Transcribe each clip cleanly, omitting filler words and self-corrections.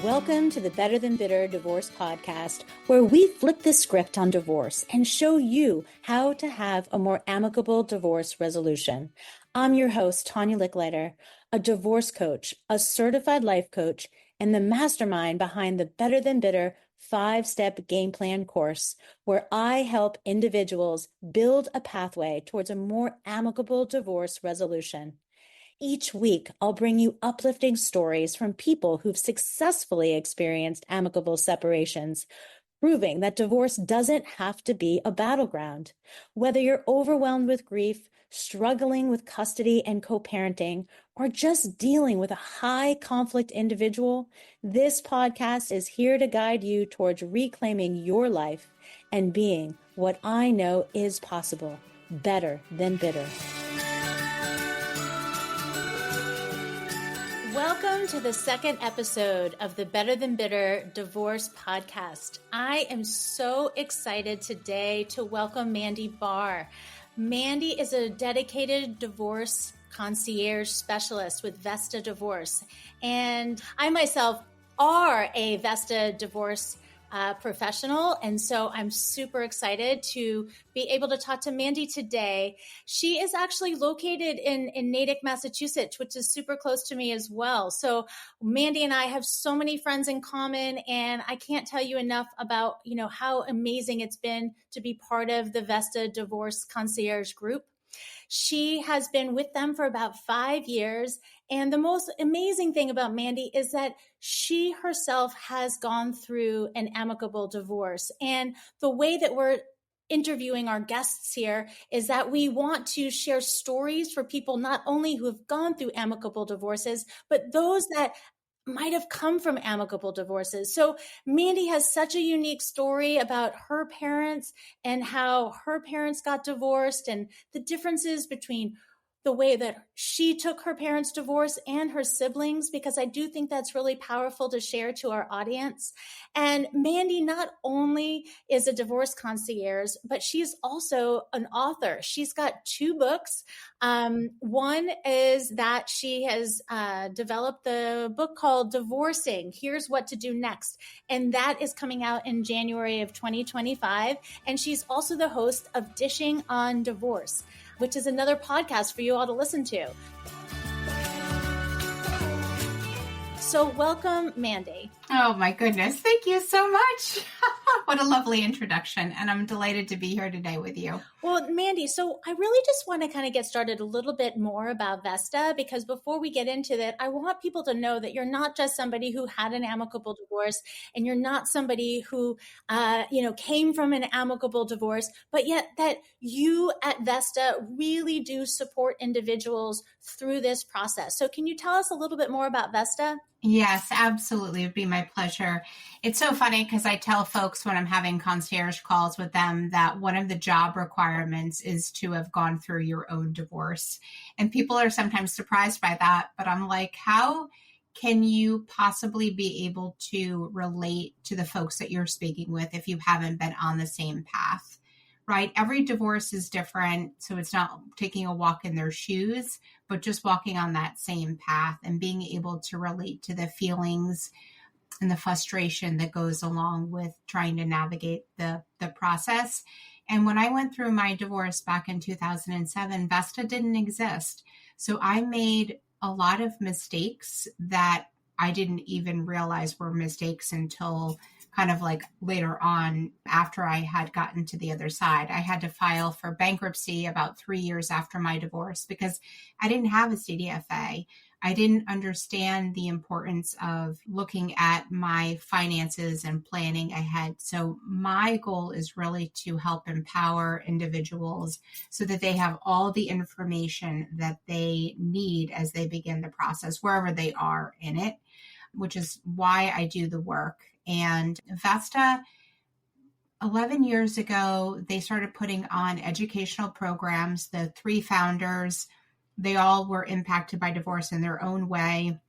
Welcome to the Better Than Bitter Divorce Podcast, where we flip the script on divorce and show you how to have a more amicable divorce resolution. I'm your host, Tanya Licklider, a divorce coach, a certified life coach, and the mastermind behind the Better Than Bitter 5-step game plan course, where I help individuals build a pathway towards a more amicable divorce resolution. Each week, I'll bring you uplifting stories from people who've successfully experienced amicable separations, proving that divorce doesn't have to be a battleground. Whether you're overwhelmed with grief, struggling with custody and co-parenting, or just dealing with a high conflict individual, this podcast is here to guide you towards reclaiming your life and being what I know is possible, better than bitter. Welcome to the second episode of the Better Than Bitter Divorce Podcast. I am so excited today to welcome Mandy Barr. Mandy is a dedicated divorce concierge specialist with Vesta Divorce, and I myself are a Vesta Divorce professional, and so I'm super excited to be able to talk to Mandy today. She is actually located in Natick, Massachusetts, which is super close to me as well. So Mandy and I have so many friends in common, and I can't tell you enough about, how amazing it's been to be part of the Vesta Divorce Concierge group. She has been with them for about 5 years. And the most amazing thing about Mandy is that she herself has gone through an amicable divorce. And the way that we're interviewing our guests here is that we want to share stories for people not only who have gone through amicable divorces, but those that might have come from amicable divorces. So Mandy has such a unique story about her parents and how her parents got divorced and the differences between the way that she took her parents' divorce and her siblings, because I do think that's really powerful to share to our audience. And Mandy not only is a divorce concierge, but she's also an author. She's got 2 books. One is that she has developed the book called Divorcing, Here's What to Do Next. And that is coming out in January of 2025. And she's also the host of Dishing on Divorce, which is another podcast for you all to listen to. So welcome, Mandy. Oh my goodness. Thank you so much. What a lovely introduction. And I'm delighted to be here today with you. Well, Mandy, so I really just want to kind of get started a little bit more about Vesta, because before we get into that, I want people to know that you're not just somebody who had an amicable divorce, and you're not somebody who, came from an amicable divorce, but yet that you at Vesta really do support individuals through this process. So can you tell us a little bit more about Vesta? Yes, absolutely. It'd be my pleasure. It's so funny because I tell folks when I'm having concierge calls with them that one of the job requirements is to have gone through your own divorce. And people are sometimes surprised by that, but I'm like, how can you possibly be able to relate to the folks that you're speaking with if you haven't been on the same path? Right? Every divorce is different. So it's not taking a walk in their shoes, but just walking on that same path and being able to relate to the feelings and the frustration that goes along with trying to navigate the process. And when I went through my divorce back in 2007, Vesta didn't exist. So I made a lot of mistakes that I didn't even realize were mistakes until kind of like later on after I had gotten to the other side. I had to file for bankruptcy about 3 years after my divorce because I didn't have a CDFA. I didn't understand the importance of looking at my finances and planning ahead. So my goal is really to help empower individuals so that they have all the information that they need as they begin the process, wherever they are in it, which is why I do the work. And Vesta, 11 years ago, they started putting on educational programs. The 3 founders, they all were impacted by divorce in their own way.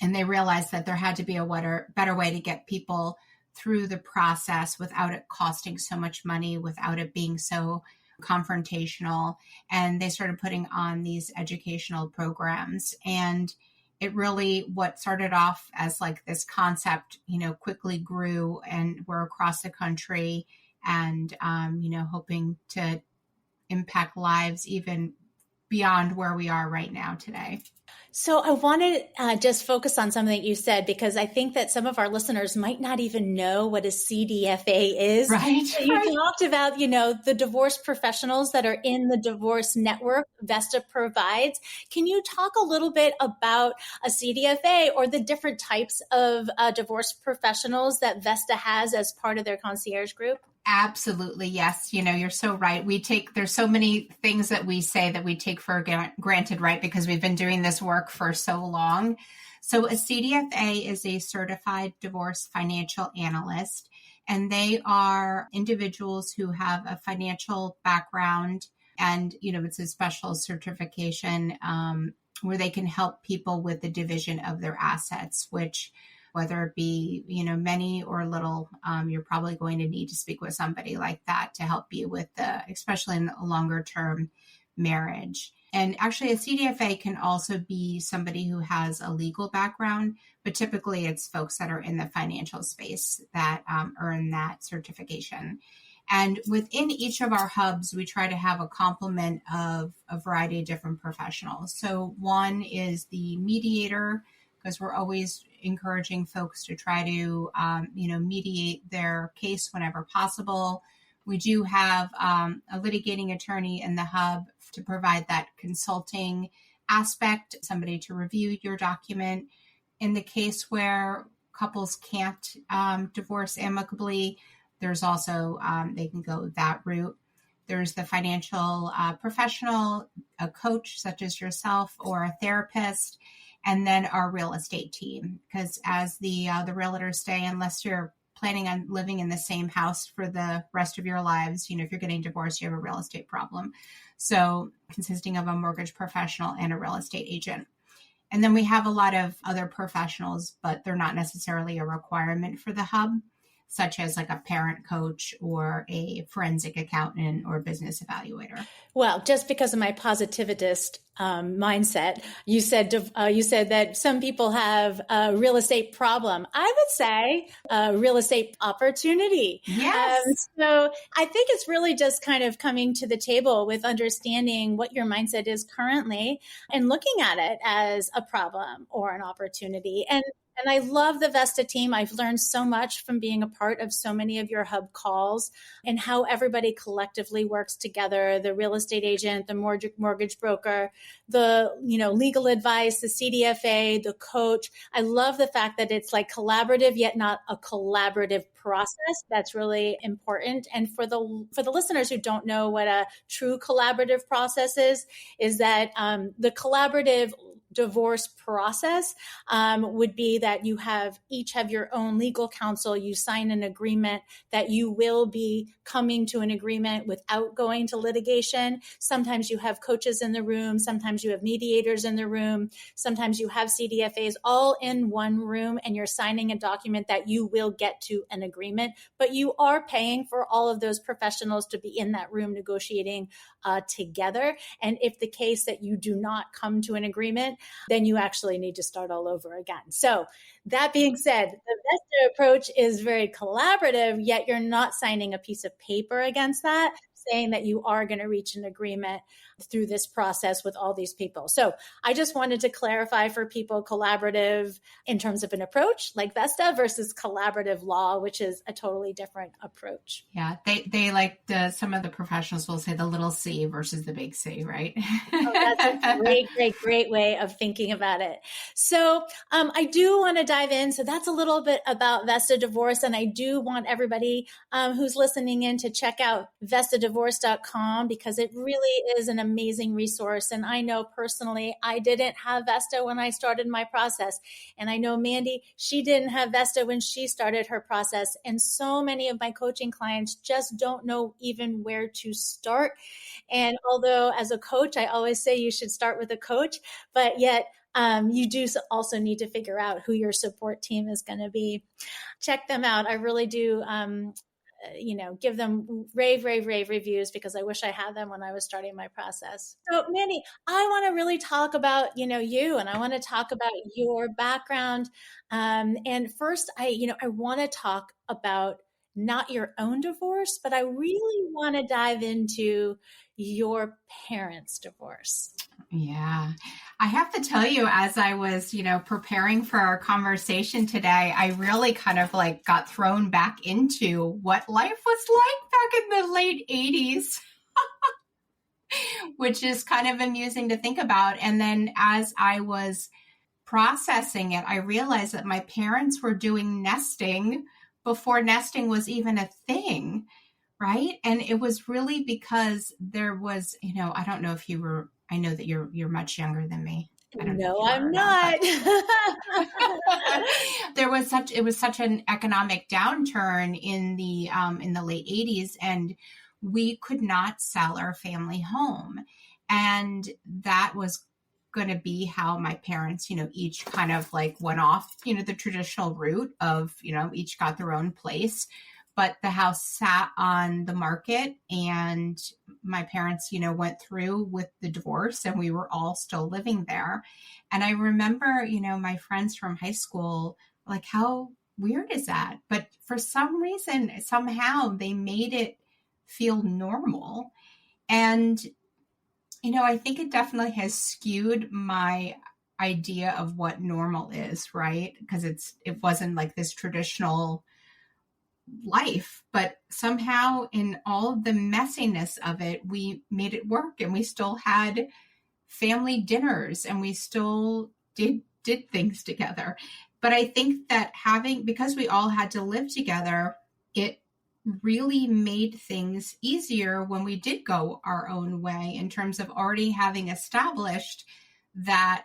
And they realized that there had to be a better way to get people through the process without it costing so much money, without it being so confrontational. And they started putting on these educational programs. And it really, what started off as like this concept, quickly grew, and we're across the country and, hoping to impact lives even beyond where we are right now today. So I want to just focus on something that you said, because I think that some of our listeners might not even know what a CDFA is. Right. So you talked about, the divorce professionals that are in the divorce network Vesta provides. Can you talk a little bit about a CDFA or the different types of divorce professionals that Vesta has as part of their concierge group? Absolutely. Yes. You're so right. There's so many things that we say that we take for granted, right? Because we've been doing this work for so long. So a CDFA is a certified divorce financial analyst, and they are individuals who have a financial background, and, it's a special certification where they can help people with the division of their assets, which, whether it be, many or little, you're probably going to need to speak with somebody like that to help you with especially in a longer term marriage. And actually a CDFA can also be somebody who has a legal background, but typically it's folks that are in the financial space that earn that certification. And within each of our hubs, we try to have a complement of a variety of different professionals. So one is the mediator, because we're always encouraging folks to try to, mediate their case whenever possible. We do have a litigating attorney in the hub to provide that consulting aspect, somebody to review your document. In the case where couples can't divorce amicably, there's also, they can go that route. There's the financial professional, a coach such as yourself, or a therapist, and then our real estate team. Because as the realtors say, unless you're planning on living in the same house for the rest of your lives, if you're getting divorced, you have a real estate problem. So consisting of a mortgage professional and a real estate agent. And then we have a lot of other professionals, but they're not necessarily a requirement for the hub, such as like a parent coach or a forensic accountant or business evaluator. Well, just because of my positivist mindset, you said that some people have a real estate problem. I would say a real estate opportunity. Yes. So I think it's really just kind of coming to the table with understanding what your mindset is currently and looking at it as a problem or an opportunity. And I love the Vesta team. I've learned so much from being a part of so many of your hub calls and how everybody collectively works together, the real estate agent, the mortgage broker, the, legal advice, the CDFA, the coach. I love the fact that it's like collaborative, yet not a collaborative process. That's really important. And for the listeners who don't know what a true collaborative process is that the collaborative divorce process would be that you each have your own legal counsel. You sign an agreement that you will be coming to an agreement without going to litigation. Sometimes you have coaches in the room. Sometimes you have mediators in the room. Sometimes you have CDFAs all in one room, and you're signing a document that you will get to an agreement, but you are paying for all of those professionals to be in that room negotiating together. And if the case that you do not come to an agreement, then you actually need to start all over again. So that being said, the Vesta approach is very collaborative, yet you're not signing a piece of paper against that, saying that you are going to reach an agreement through this process with all these people. So I just wanted to clarify for people, collaborative in terms of an approach like Vesta versus collaborative law, which is a totally different approach. Yeah, they like some of the professionals will say the little C versus the big C, right? Oh, that's a great way of thinking about it. So I do want to dive in. So that's a little bit about Vesta Divorce. And I do want everybody who's listening in to check out vestadivorce.com, because it really is an amazing resource. And I know personally, I didn't have Vesta when I started my process. And I know Mandy, she didn't have Vesta when she started her process. And so many of my coaching clients just don't know even where to start. And although as a coach, I always say you should start with a coach, but yet you do also need to figure out who your support team is going to be. Check them out. I really do give them rave, rave, rave reviews because I wish I had them when I was starting my process. So Mandy, I want to really talk about, you, and I want to talk about your background. And first I want to talk about not your own divorce, but I really want to dive into your parents' divorce. Yeah. I have to tell you, as I was, preparing for our conversation today, I really kind of like got thrown back into what life was like back in the late 80s, which is kind of amusing to think about. And then as I was processing it, I realized that my parents were doing nesting before nesting was even a thing. Right. And it was really because there was, I don't know if you were, I know that you're much younger than me. I don't know No, if you I'm are not. It was such an economic downturn in the late 80s, and we could not sell our family home. And that was going to be how my parents, each kind of like went off, the traditional route of, each got their own place. But the house sat on the market, and my parents, went through with the divorce, and we were all still living there. And I remember, my friends from high school, like, how weird is that? But for some reason, somehow they made it feel normal. And, I think it definitely has skewed my idea of what normal is, right? Because it wasn't like this traditional life, but somehow in all the messiness of it, we made it work, and we still had family dinners, and we still did things together. But I think that because we all had to live together, it really made things easier when we did go our own way, in terms of already having established that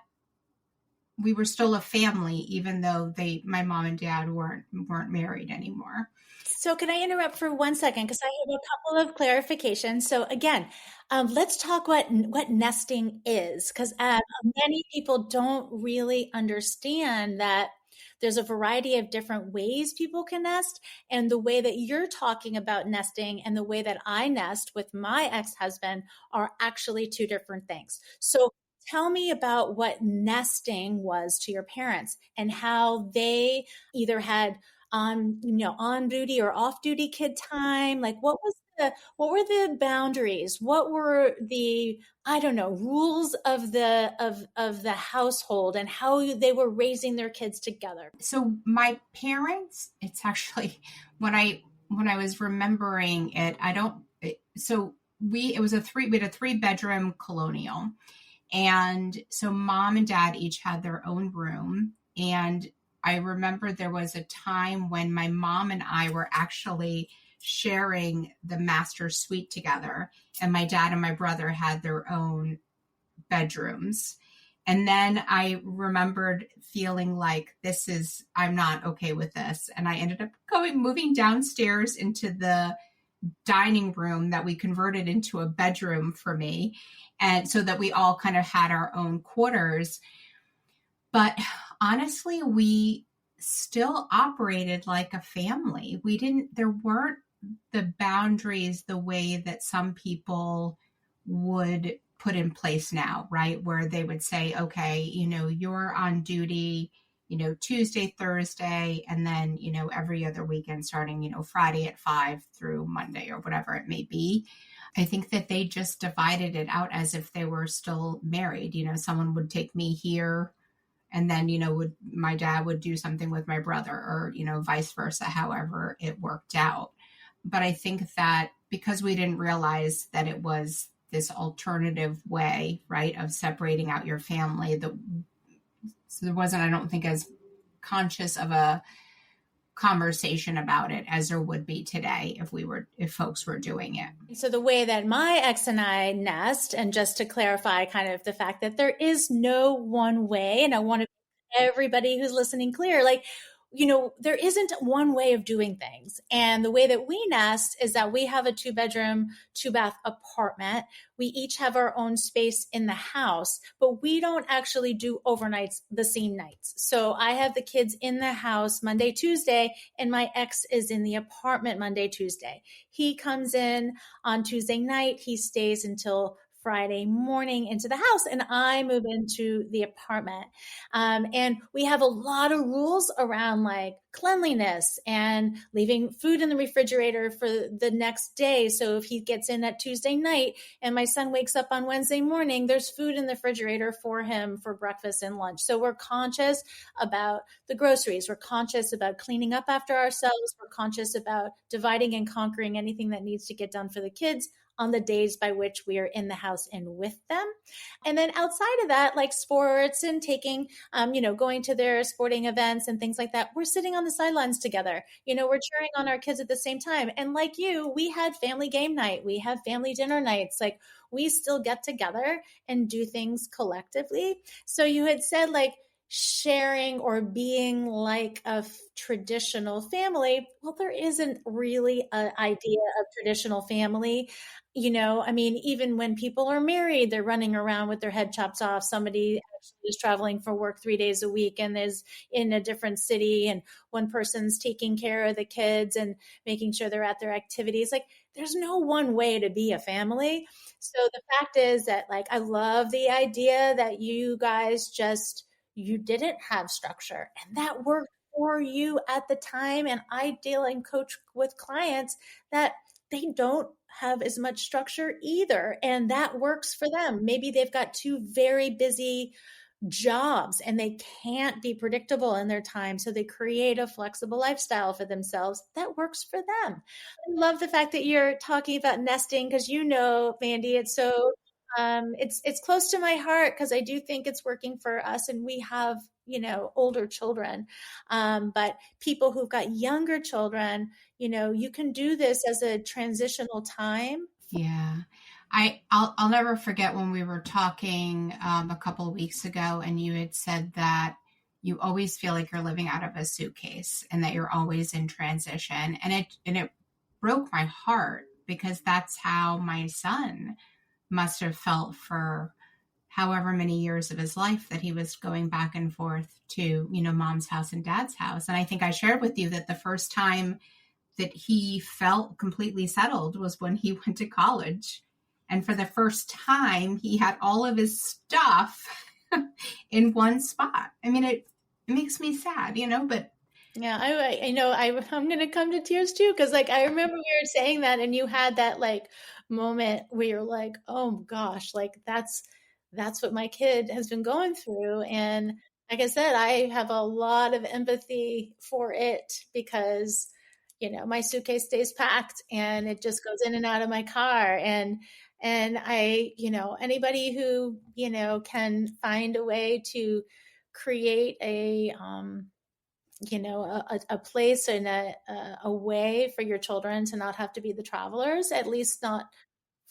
we were still a family, even though my mom and dad weren't married anymore. So can I interrupt for 1 second? Because I have a couple of clarifications. So again, let's talk what nesting is, because many people don't really understand that there's a variety of different ways people can nest. And the way that you're talking about nesting and the way that I nest with my ex-husband are actually two different things. So tell me about what nesting was to your parents and how they either had on duty or off duty kid time. Like what were the boundaries? What were the, I don't know, rules of the household and how they were raising their kids together? So my parents, it's actually when I was remembering it, we had a 3-bedroom colonial. And so mom and dad each had their own room. And I remember there was a time when my mom and I were actually sharing the master suite together, and my dad and my brother had their own bedrooms. And then I remembered feeling like I'm not okay with this. And I ended up moving downstairs into the dining room that we converted into a bedroom for me. And so that we all kind of had our own quarters. But honestly, we still operated like a family. There weren't the boundaries the way that some people would put in place now, right? Where they would say, okay, you're on duty, Tuesday, Thursday, and then, every other weekend starting, Friday at 5 through Monday or whatever it may be. I think that they just divided it out as if they were still married. Someone would take me here, and then, my dad would do something with my brother, or, vice versa, however it worked out. But I think that because we didn't realize that it was this alternative way, right, of separating out your family, so there wasn't, I don't think, as conscious of a conversation about it as there would be today if folks were doing it. So the way that my ex and I nest, and just to clarify kind of the fact that there is no one way, and I want to make everybody who's listening clear, like there isn't one way of doing things. And the way that we nest is that we have a 2-bedroom, 2-bath apartment. We each have our own space in the house, but we don't actually do overnights the same nights. So I have the kids in the house Monday, Tuesday, and my ex is in the apartment Monday, Tuesday. He comes in on Tuesday night. He stays until Friday morning into the house, and I move into the apartment. And we have a lot of rules around like cleanliness and leaving food in the refrigerator for the next day. So if he gets in at Tuesday night and my son wakes up on Wednesday morning, there's food in the refrigerator for him for breakfast and lunch. So we're conscious about the groceries. We're conscious about cleaning up after ourselves. We're conscious about dividing and conquering anything that needs to get done for the kids on the days by which we are in the house and with them. And then outside of that, like sports and taking, going to their sporting events and things like that, we're sitting on the sidelines together. We're cheering on our kids at the same time. And like you, we had family game night. We have family dinner nights. Like we still get together and do things collectively. So you had said like, sharing or being like a traditional family. Well, there isn't really an idea of traditional family. Even when people are married, they're running around with their head chopped off. Somebody actually is traveling for work 3 days a week and is in a different city, and one person's taking care of the kids and making sure they're at their activities. Like, there's no one way to be a family. So the fact is that, like, I love the idea that you guys you didn't have structure, and that worked for you at the time. And I deal and coach with clients that they don't have as much structure either, and that works for them. Maybe they've got 2 very busy jobs and they can't be predictable in their time, so they create a flexible lifestyle for themselves that works for them. I love the fact that you're talking about nesting, because Mandy, it's so it's close to my heart, because I do think it's working for us, and we have older children, but people who've got younger children, you can do this as a transitional time. Yeah. I'll never forget when we were talking a couple of weeks ago, and you had said that you always feel like you're living out of a suitcase and that you're always in transition. And it broke my heart, because that's how my son must have felt for however many years of his life, that he was going back and forth to, mom's house and dad's house. And I think I shared with you that the first time that he felt completely settled was when he went to college. And for the first time, he had all of his stuff in one spot. I mean, it makes me sad, but yeah, I'm going to come to tears too, because like I remember we were saying that, and you had that like moment where you're like, oh gosh, like that's what my kid has been going through. And like I said, I have a lot of empathy for it, because my suitcase stays packed and it just goes in and out of my car. And I, anybody who, can find a way to create a place and a way for your children to not have to be the travelers, at least not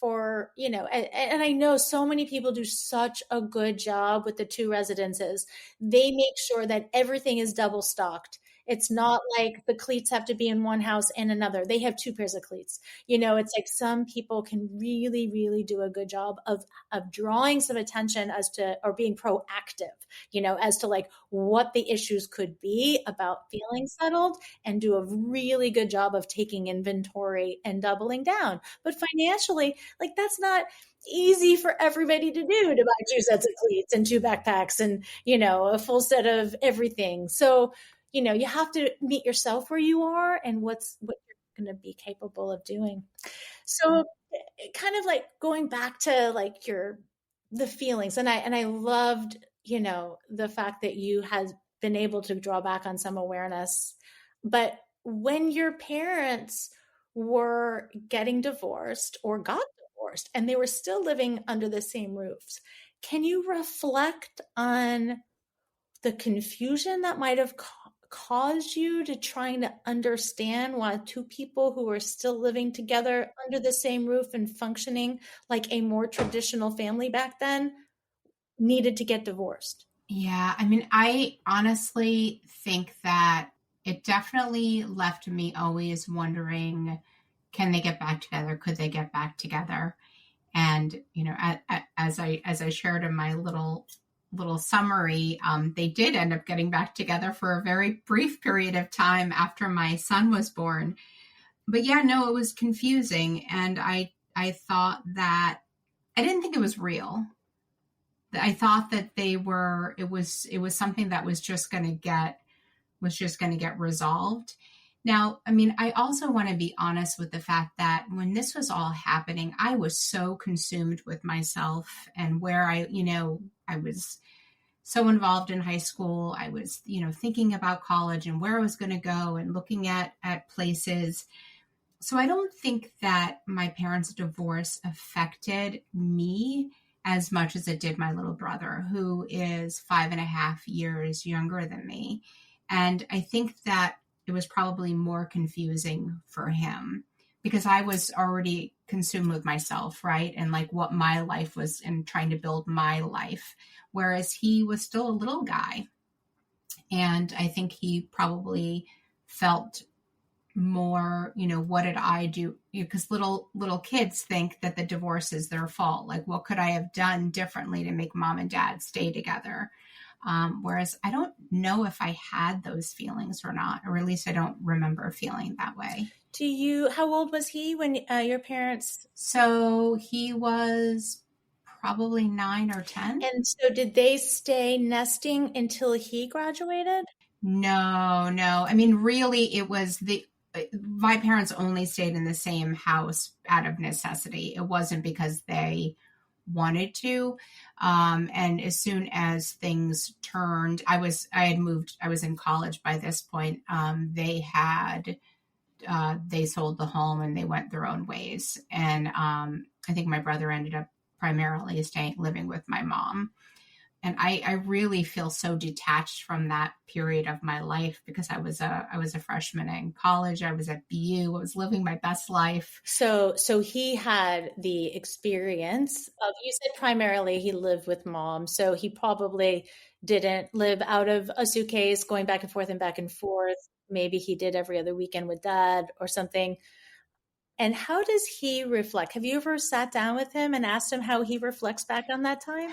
for, and I know so many people do such a good job with the 2 residences. They make sure that everything is double stocked. It's not like the cleats have to be in one house and another. They have 2 pairs of cleats. It's like some people can really, really do a good job of drawing some attention as to, or being proactive, as to like what the issues could be about feeling settled, and do a really good job of taking inventory and doubling down. But financially, like that's not easy for everybody to do, to buy 2 sets of cleats and 2 backpacks and, a full set of everything. So, you have to meet yourself where you are and what you're going to be capable of doing. So kind of like going back to like the feelings, and I loved, the fact that you had been able to draw back on some awareness. But when your parents were getting divorced or got divorced and they were still living under the same roofs, can you reflect on the confusion that might have caused you to trying to understand why 2 people who are still living together under the same roof and functioning like a more traditional family back then needed to get divorced? Yeah, I mean, I honestly think that it definitely left me always wondering, can they get back together? Could they get back together? And, as I shared in my little summary, they did end up getting back together for a very brief period of time after my son was born. But yeah, no, it was confusing. And I thought that I didn't think it was real. I thought that it was something that was just going to get resolved. Now, I mean, I also want to be honest with the fact that when this was all happening, I was so consumed with myself and where I was so involved in high school. I was, thinking about college and where I was going to go and looking at places. So I don't think that my parents' divorce affected me as much as it did my little brother, who is 5.5 years younger than me. And I think that it was probably more confusing for him because I was already consumed with myself, right? And like what my life was and trying to build my life. Whereas he was still a little guy. And I think he probably felt more, what did I do? Because little kids think that the divorce is their fault. Like, what could I have done differently to make mom and dad stay together? Whereas I don't know if I had those feelings or not, or at least I don't remember feeling that way. How old was he when your parents? So he was probably 9 or 10. And so did they stay nesting until he graduated? No. I mean, really, it was my parents only stayed in the same house out of necessity. It wasn't because they wanted to. And as soon as things turned, I was in college by this point. They sold the home and they went their own ways. And I think my brother ended up primarily living with my mom. And I really feel so detached from that period of my life because I was a freshman in college. I was at BU. I was living my best life. So he had the experience of, you said primarily he lived with mom. So he probably didn't live out of a suitcase going back and forth and back and forth. Maybe he did every other weekend with dad or something. And how does he reflect? Have you ever sat down with him and asked him how he reflects back on that time?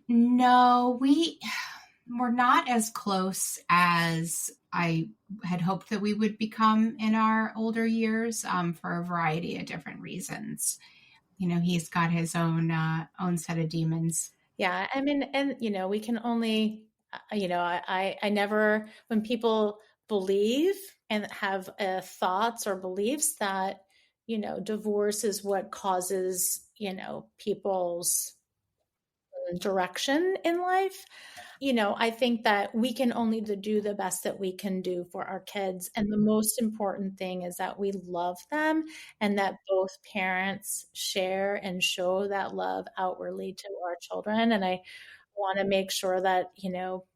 No, we're not as close as I had hoped that we would become in our older years, for a variety of different reasons. He's got his own set of demons. Yeah. I mean, and, we can only, I never, when people believe and have thoughts or beliefs that, divorce is what causes, people's direction in life. I think that we can only do the best that we can do for our kids. And the most important thing is that we love them and that both parents share and show that love outwardly to our children. And I want to make sure that,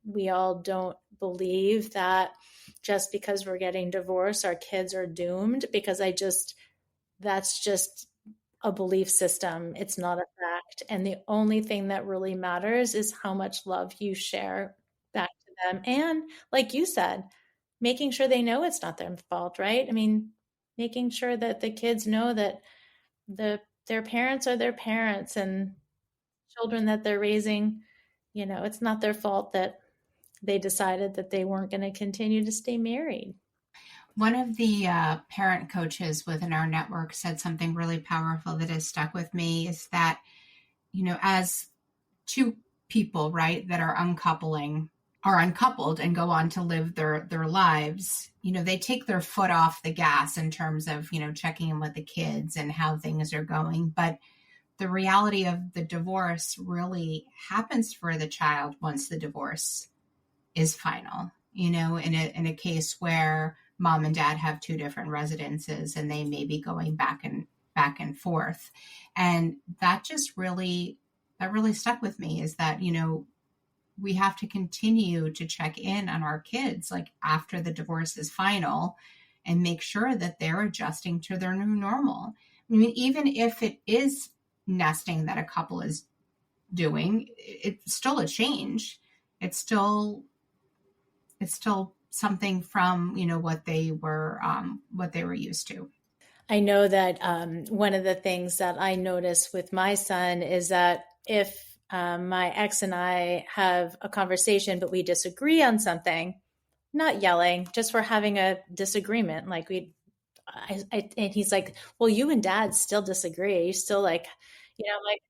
we all don't believe that just because we're getting divorced, our kids are doomed, because that's just a belief system. It's not a fact. And the only thing that really matters is how much love you share back to them. And like you said, making sure they know it's not their fault, right? I mean, making sure that the kids know that their parents are their parents and children that they're raising, it's not their fault that they decided that they weren't going to continue to stay married. One of the parent coaches within our network said something really powerful that has stuck with me is that, as two people, right, that are uncoupled and go on to live their lives, they take their foot off the gas in terms of, checking in with the kids and how things are going. But the reality of the divorce really happens for the child once the divorce is final, in a case where mom and dad have two different residences and they may be going back and forth. And that really stuck with me, is that, we have to continue to check in on our kids, like after the divorce is final, and make sure that they're adjusting to their new normal. I mean, even if it is nesting that a couple is doing, it's still a change. It's still something from, what they were used to. I know that one of the things that I notice with my son is that if my ex and I have a conversation, but we disagree on something, not yelling, just we're having a disagreement. Like and he's like, well, you and dad still disagree. You still like, like,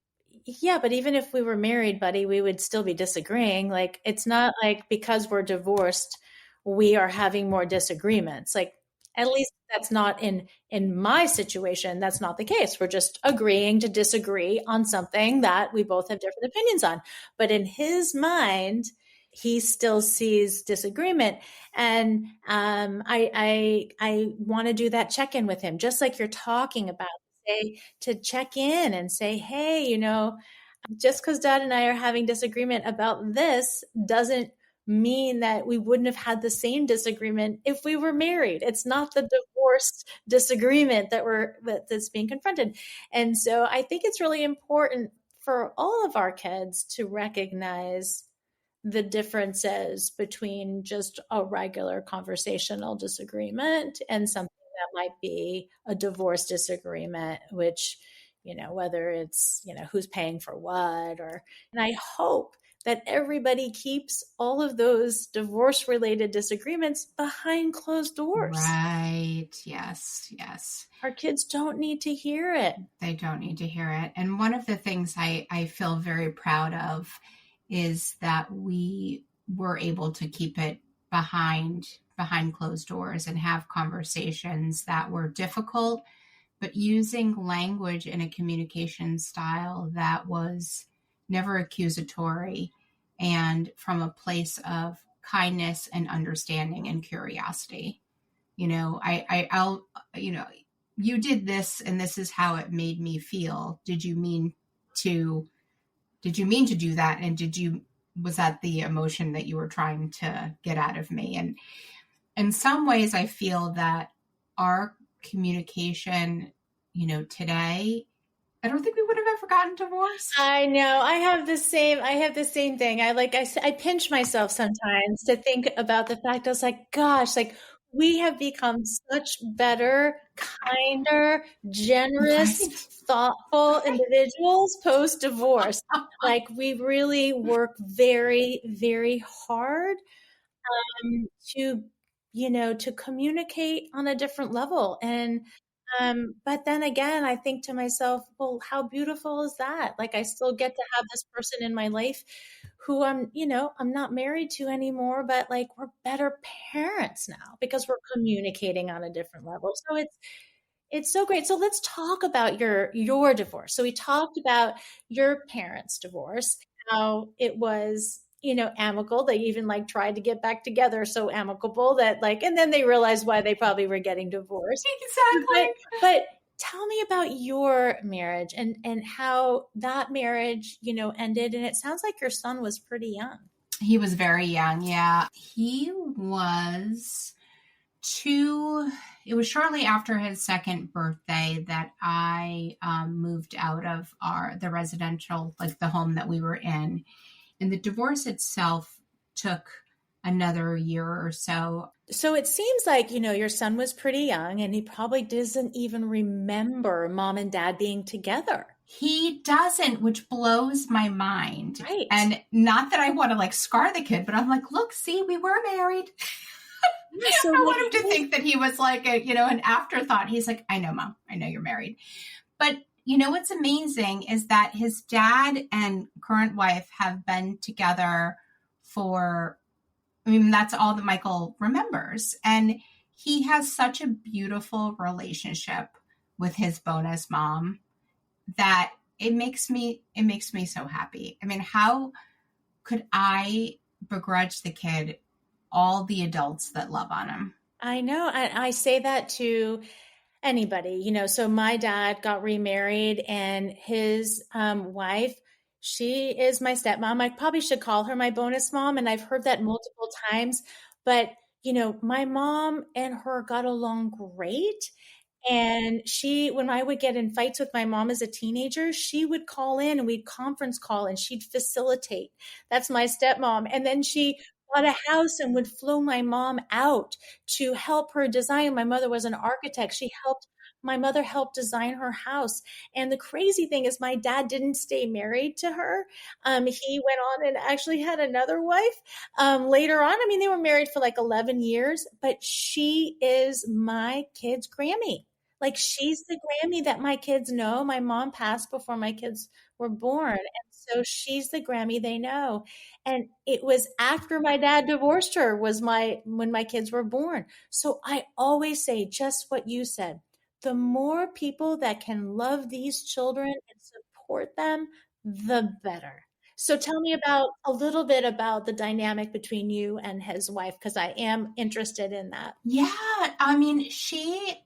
yeah, but even if we were married, buddy, we would still be disagreeing. Like, it's not like because we're divorced, we are having more disagreements. Like, at least that's not in my situation. That's not the case. We're just agreeing to disagree on something that we both have different opinions on. But in his mind, he still sees disagreement, and I want to do that check in with him, just like you're talking about. Say, to check in and say, hey, just because dad and I are having disagreement about this doesn't mean that we wouldn't have had the same disagreement if we were married. It's not the divorced disagreement that's being confronted. And so I think it's really important for all of our kids to recognize the differences between just a regular conversational disagreement and something that might be a divorce disagreement, which, whether it's, who's paying for what, and I hope that everybody keeps all of those divorce related disagreements behind closed doors. Right. Yes. Yes. Our kids don't need to hear it. They don't need to hear it. And one of the things I feel very proud of is that we were able to keep it behind closed doors and have conversations that were difficult, but using language in a communication style that was never accusatory and from a place of kindness and understanding and curiosity. I'll you did this and this is how it made me feel. Did you mean to do that? And was that the emotion that you were trying to get out of me? And in some ways I feel that our communication, today, I don't think we would have ever gotten divorced. I know. I have the same thing. I pinch myself sometimes to think about the fact I was like, gosh, like we have become such better, kinder, generous, right, thoughtful individuals post-divorce. Like we really work very, very hard to communicate on a different level. And but then again, I think to myself, well, how beautiful is that? Like I still get to have this person in my life who I'm not married to anymore, but like we're better parents now because we're communicating on a different level. So it's so great. So let's talk about your divorce. So we talked about your parents' divorce, how it was amicable. They even like tried to get back together, so amicable that and then they realized why they probably were getting divorced. Exactly. But tell me about your marriage and how that marriage, ended. And it sounds like your son was pretty young. He was very young. Yeah. He was it was shortly after his second birthday that I moved out of the residential, like the home that we were in. And the divorce itself took another year or so. So it seems like, your son was pretty young and he probably doesn't even remember mom and dad being together. He doesn't, which blows my mind. Right. And not that I want to scar the kid, but I'm like, look, see, we were married. So I want him to think that he was like an afterthought. He's like, I know, Mom, I know you're married. But what's amazing is that his dad and current wife have been together that's all that Michael remembers. And he has such a beautiful relationship with his bonus mom that it makes me so happy. I mean, how could I begrudge the kid all the adults that love on him? I know. I say that to anybody, so my dad got remarried and his wife, she is my stepmom. I probably should call her my bonus mom. And I've heard that multiple times, but my mom and her got along great. And when I would get in fights with my mom as a teenager, she would call in and we'd conference call and she'd facilitate. That's my stepmom. And then she bought a house and would flew my mom out to help her design. My mother was an architect. My mother helped design her house. And the crazy thing is my dad didn't stay married to her. He went on and actually had another wife later on. I mean, they were married for like 11 years, but she is my kid's Grammy. Like she's the Grammy that my kids know. My mom passed before my kids were born. And so she's the Grammy they know. And it was after my dad divorced her when my kids were born. So I always say just what you said. The more people that can love these children and support them, the better. So tell me about a little bit about the dynamic between you and his wife, because I am interested in that. Yeah, I mean,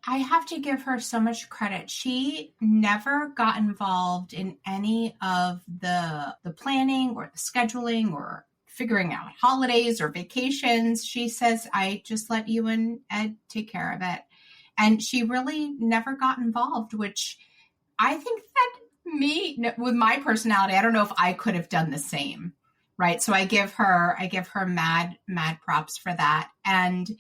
I have to give her so much credit. She never got involved in any of the planning or the scheduling or figuring out holidays or vacations. She says, I just let you and Ed take care of it. And she really never got involved, which I think that with my personality, I don't know if I could have done the same. Right. So I give her mad props for that. And,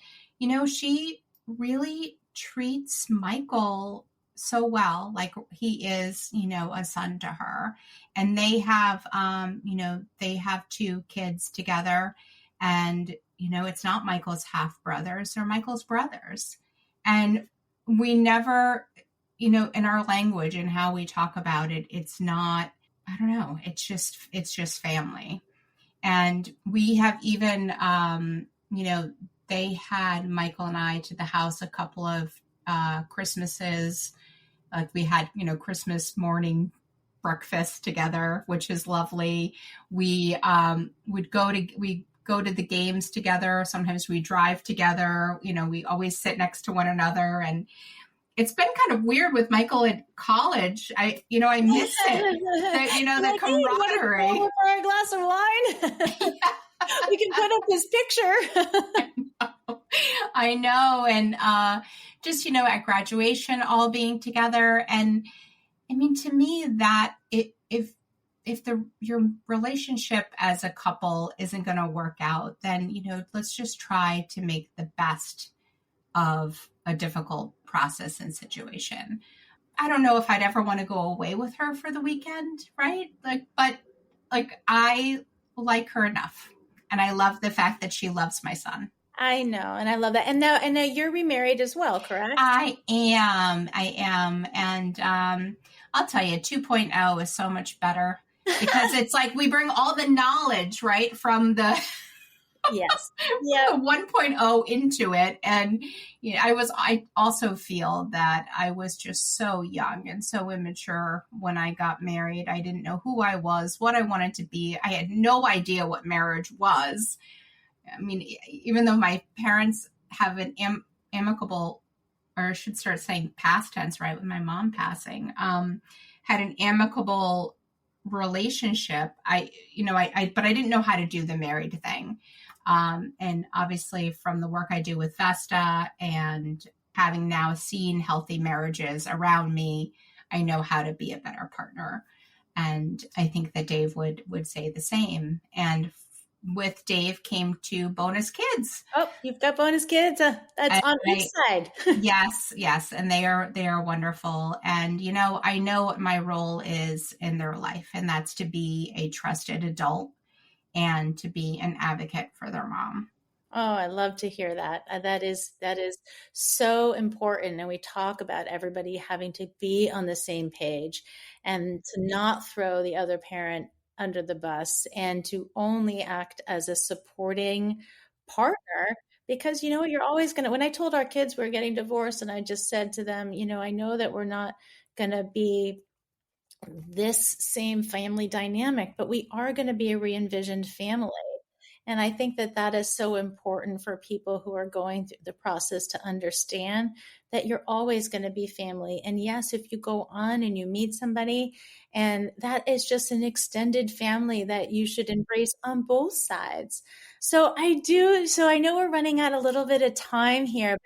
she really treats Michael so well, like he is, a son to her. And they have, they have 2 kids together. And, it's not Michael's half brothers, they're Michael's brothers. And we never, in our language and how we talk about it, it's not, I don't know, it's just family. And we have even, they had Michael and I to the house a couple of Christmases. Like we had, Christmas morning breakfast together, which is lovely. We would go to the games together. Sometimes we drive together. We always sit next to one another. And it's been kind of weird with Michael at college. I miss it. The like, camaraderie. Hey, you for a glass of wine? We can put up this picture. I know. And just, at graduation, all being together. And I mean, to me, that if your relationship as a couple isn't going to work out, then, let's just try to make the best of a difficult process and situation. I don't know if I'd ever want to go away with her for the weekend, right? But I like her enough. And I love the fact that she loves my son. I know. And I love that. And now you're remarried as well, correct? I am. And I'll tell you, 2.0 is so much better because it's like we bring all the knowledge, right, from the yes. Yeah. 1.0 into it. And I also feel that I was just so young and so immature when I got married. I didn't know who I was, what I wanted to be. I had no idea what marriage was. I mean, even though my parents have an amicable, or I should start saying past tense, right, with my mom passing, had an amicable relationship. But I didn't know how to do the married thing. And obviously from the work I do with Vesta and having now seen healthy marriages around me, I know how to be a better partner. And I think that Dave would say the same. And with Dave came 2 bonus kids. Oh, you've got bonus kids. That's on each side. Yes. And they are wonderful. And, I know what my role is in their life, and that's to be a trusted adult and to be an advocate for their mom. Oh, I love to hear that. That is so important. And we talk about everybody having to be on the same page and to not throw the other parent under the bus and to only act as a supporting partner. Because, you're always going to, when I told our kids we're getting divorced and I just said to them, I know that we're not going to be this same family dynamic, but we are going to be a re-envisioned family. And I think that is so important for people who are going through the process to understand that you're always going to be family. And yes, if you go on and you meet somebody and that is just an extended family that you should embrace on both sides. So I know we're running out a little bit of time here,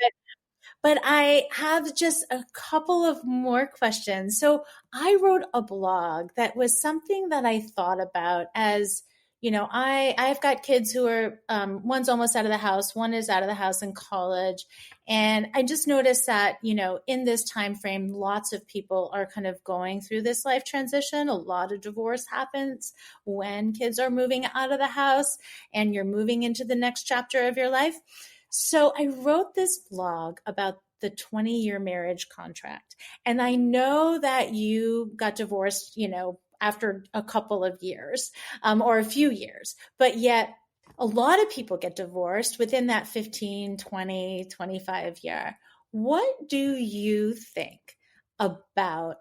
but I have just a couple of more questions. So I wrote a blog that was something that I thought about as I've got kids who are, one's almost out of the house, one is out of the house in college. And I just noticed that, in this time frame, lots of people are kind of going through this life transition. A lot of divorce happens when kids are moving out of the house and you're moving into the next chapter of your life. So I wrote this blog about the 20-year marriage contract. And I know that you got divorced, after a couple of years, or a few years, but yet a lot of people get divorced within that 15, 20, 25 year. What do you think about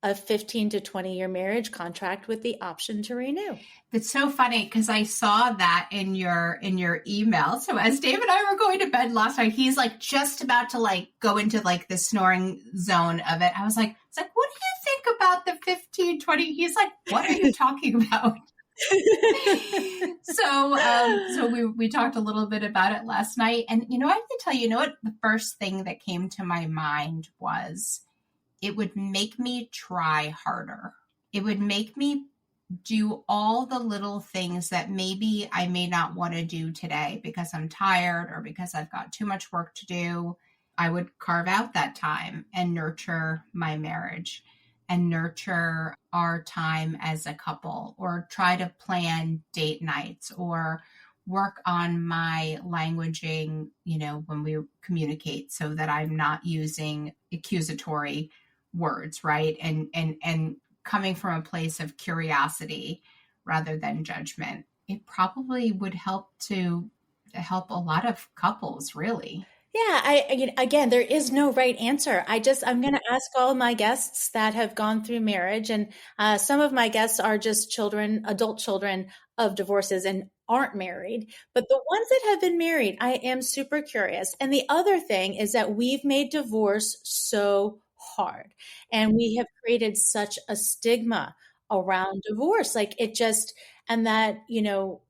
a 15 to 20-year marriage contract with the option to renew? It's so funny because I saw that in your email. So as Dave and I were going to bed last night, he's like just about to go into the snoring zone of it. I was like, what do you think about the 15, 20? He's like, what are you talking about? So we talked a little bit about it last night. And, I have to tell you, what the first thing that came to my mind was it would make me try harder. It would make me do all the little things that maybe I may not want to do today because I'm tired or because I've got too much work to do. I would carve out that time and nurture my marriage and nurture our time as a couple, or try to plan date nights or work on my languaging, when we communicate, so that I'm not using accusatory words, right? And coming from a place of curiosity rather than judgment. It probably would help a lot of couples, really. Yeah, again, there is no right answer. I'm going to ask all of my guests that have gone through marriage, and some of my guests are just adult children of divorces and aren't married. But the ones that have been married, I am super curious. And the other thing is that we've made divorce so hard, and we have created such a stigma around divorce. And that,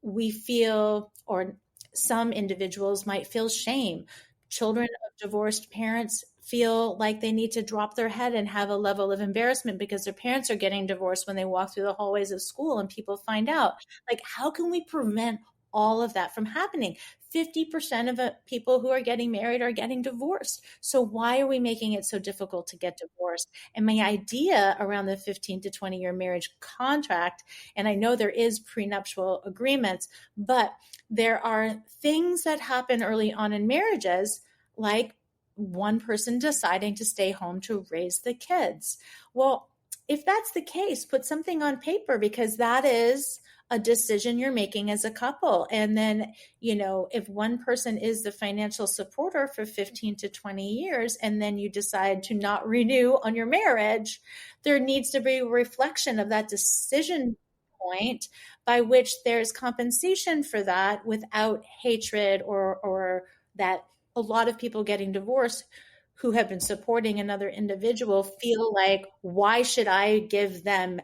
we feel, or some individuals might feel shame. Children of divorced parents feel like they need to drop their head and have a level of embarrassment because their parents are getting divorced when they walk through the hallways of school and people find out. How can we prevent all of that from happening? 50% of people who are getting married are getting divorced. So why are we making it so difficult to get divorced? And my idea around the 15 to 20-year marriage contract, and I know there is prenuptial agreements, but there are things that happen early on in marriages, like one person deciding to stay home to raise the kids. Well, if that's the case, put something on paper, because that is a decision you're making as a couple. And then, if one person is the financial supporter for 15 to 20 years, and then you decide to not renew on your marriage, there needs to be a reflection of that decision point by which there's compensation for that without hatred, or that a lot of people getting divorced who have been supporting another individual feel like, why should I give them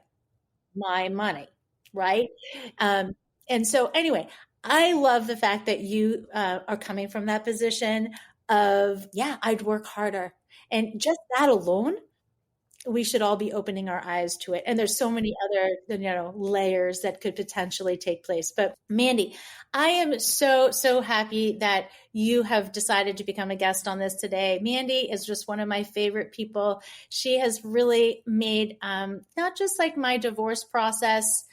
my money? Right. And so anyway, I love the fact that you are coming from that position of, I'd work harder. And just that alone, we should all be opening our eyes to it. And there's so many other, layers that could potentially take place. But Mandy, I am so, so happy that you have decided to become a guest on this today. Mandy is just one of my favorite people. She has really made not just my divorce process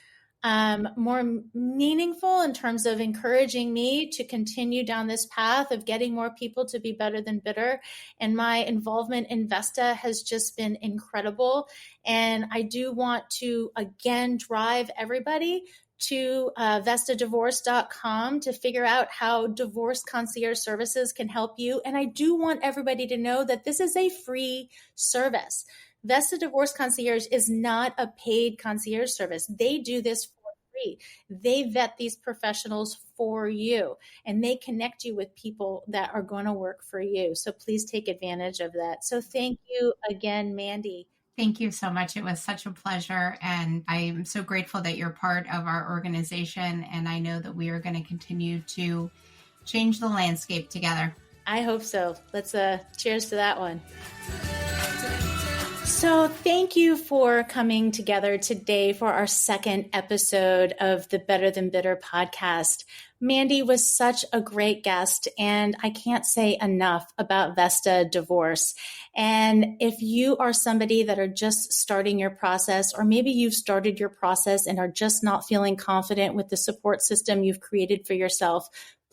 more meaningful in terms of encouraging me to continue down this path of getting more people to be better than bitter. And my involvement in Vesta has just been incredible. And I do want to, again, drive everybody to vestadivorce.com to figure out how divorce concierge services can help you. And I do want everybody to know that this is a free service. Vesta Divorce Concierge is not a paid concierge service. They do this for free. They vet these professionals for you, and they connect you with people that are going to work for you. So please take advantage of that. So thank you again, Mandy. Thank you so much. It was such a pleasure. And I'm so grateful that you're part of our organization. And I know that we are going to continue to change the landscape together. I hope so. Let's cheers to that one. So So thank you for coming together today for our second episode of the Better Than Bitter podcast. Mandy was such a great guest, and I can't say enough about Vesta divorce. And if you are somebody that are just starting your process, or maybe you've started your process and are just not feeling confident with the support system you've created for yourself,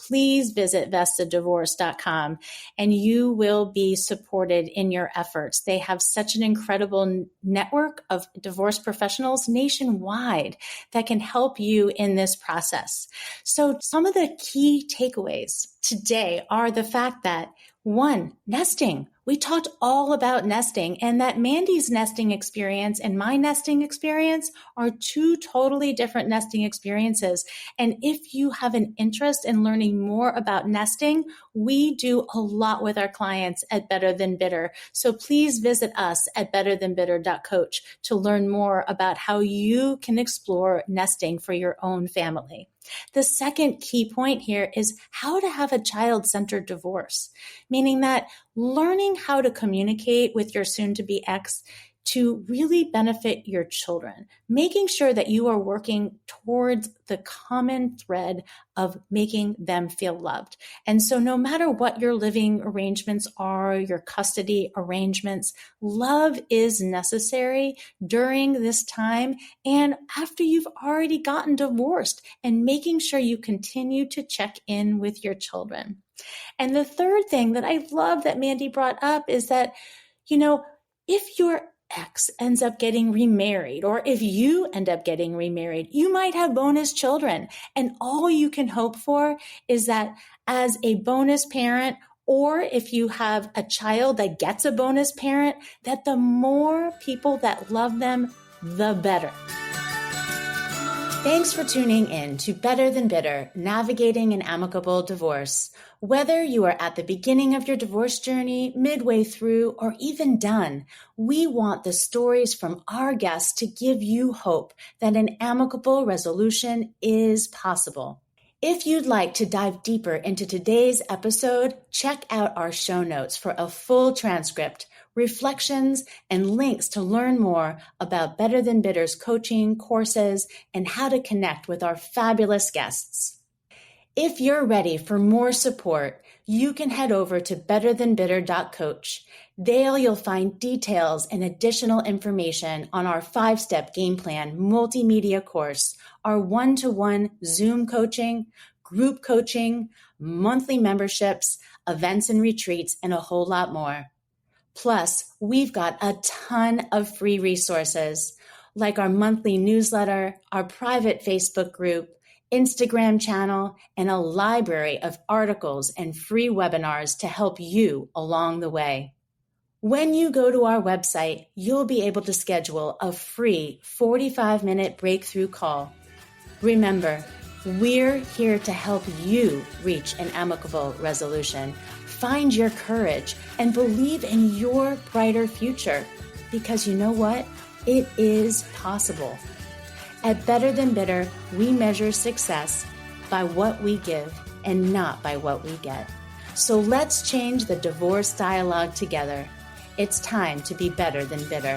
please visit vestadivorce.com and you will be supported in your efforts. They have such an incredible network of divorce professionals nationwide that can help you in this process. So some of the key takeaways today are the fact that, one, nesting. We talked all about nesting, and that Mandy's nesting experience and my nesting experience are two totally different nesting experiences. And if you have an interest in learning more about nesting, we do a lot with our clients at Better Than Bitter. So please visit us at betterthanbitter.coach to learn more about how you can explore nesting for your own family. The second key point here is how to have a child-centered divorce, meaning that learning how to communicate with your soon-to-be ex to really benefit your children, making sure that you are working towards the common thread of making them feel loved. And so no matter what your living arrangements are, your custody arrangements, love is necessary during this time and after you've already gotten divorced, and making sure you continue to check in with your children. And the third thing that I love that Mandy brought up is that, if your ex ends up getting remarried, or if you end up getting remarried, you might have bonus children. And all you can hope for is that as a bonus parent, or if you have a child that gets a bonus parent, that the more people that love them, the better. Thanks for tuning in to Better Than Bitter, Navigating an Amicable Divorce. Whether you are at the beginning of your divorce journey, midway through, or even done, we want the stories from our guests to give you hope that an amicable resolution is possible. If you'd like to dive deeper into today's episode, check out our show notes for a full transcript, reflections, and links to learn more about Better Than Bitter's coaching, courses, and how to connect with our fabulous guests. If you're ready for more support, you can head over to betterthanbitter.coach. There you'll find details and additional information on our 5-step game plan multimedia course, our one-to-one Zoom coaching, group coaching, monthly memberships, events and retreats, and a whole lot more. Plus, we've got a ton of free resources, like our monthly newsletter, our private Facebook group, Instagram channel, and a library of articles and free webinars to help you along the way. When you go to our website, you'll be able to schedule a free 45-minute breakthrough call. Remember, we're here to help you reach an amicable resolution. Find your courage and believe in your brighter future, because you know what? It is possible. At Better Than Bitter, we measure success by what we give and not by what we get. So let's change the divorce dialogue together. It's time to be better than bitter.